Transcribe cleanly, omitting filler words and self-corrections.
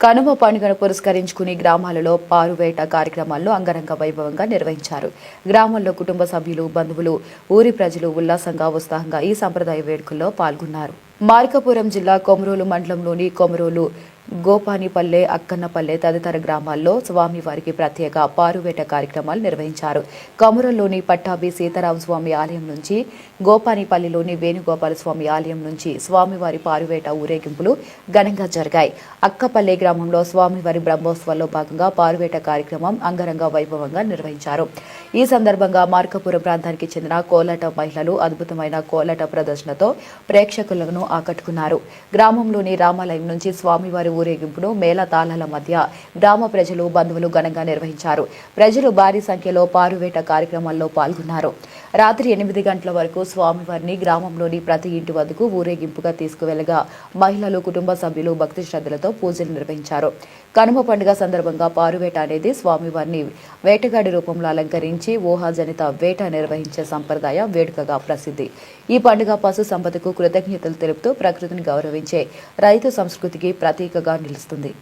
కనుమ పండుగను పురస్కరించుకుని గ్రామాలలో పారువేట కార్యక్రమాలను అంగరంగ వైభవంగా నిర్వహించారు. గ్రామంలో కుటుంబ సభ్యులు, బంధువులు, ఊరి ప్రజలు ఉల్లాసంగా ఉత్సాహంగా ఈ సంప్రదాయ వేడుకల్లో పాల్గొన్నారు. మార్కాపురం జిల్లా కొమరోలు మండలంలోని కొమరోలు, గోపానిపల్లె, అక్కన్నపల్లె తదితర గ్రామాల్లో స్వామివారికి ప్రత్యేక పారువేట కార్యక్రమాలు నిర్వహించారు. కొమరోలులోని పట్టాభి సీతారామస్వామి ఆలయం నుంచి, గోపానిపల్లిలోని వేణుగోపాలస్వామి ఆలయం నుంచి స్వామివారి పారువేట ఊరేగింపులు ఘనంగా జరిగాయి. అక్కపల్లె గ్రామంలో స్వామివారి బ్రహ్మోత్సవాల్లో భాగంగా పారువేట కార్యక్రమం అంగరంగ వైభవంగా నిర్వహించారు. ఈ సందర్భంగా మార్కాపురం ప్రాంతానికి చెందిన కోలాట మహిళలు అద్భుతమైన కోలాట ప్రదర్శనతో ప్రేక్షకులను ఆకట్టుకున్నారు. గ్రామంలోని రామాలయం నుంచి స్వామివారి ఊరేగింపును మేళ తాళాల మధ్య గ్రామ ప్రజలు, బంధువులు ఘనంగా నిర్వహించారు. ప్రజలు భారీ సంఖ్యలో పారువేట కార్యక్రమాల్లో పాల్గొన్నారు. రాత్రి 8 గంటల వరకు స్వామివారిని గ్రామంలోని ప్రతి ఇంటి వద్దకు ఊరేగింపుగా తీసుకువెళ్లగా మహిళలు, కుటుంబ సభ్యులు భక్తి శ్రద్ధలతో పూజలు నిర్వహించారు. కనుమ పండుగ సందర్భంగా పారువేట అనేది స్వామివారిని వేటగాడి రూపంలో అలంకరించి ఊహాజనిత వేట నిర్వహించే సంప్రదాయ వేడుకగా ప్రసిద్ధి. ఈ పండుగ పశు సంపదకు కృతజ్ఞతలు తెలుపుతూ ప్రకృతిని గౌరవించే రైతు సంస్కృతికి ప్రతీకగా నిలుస్తుంది.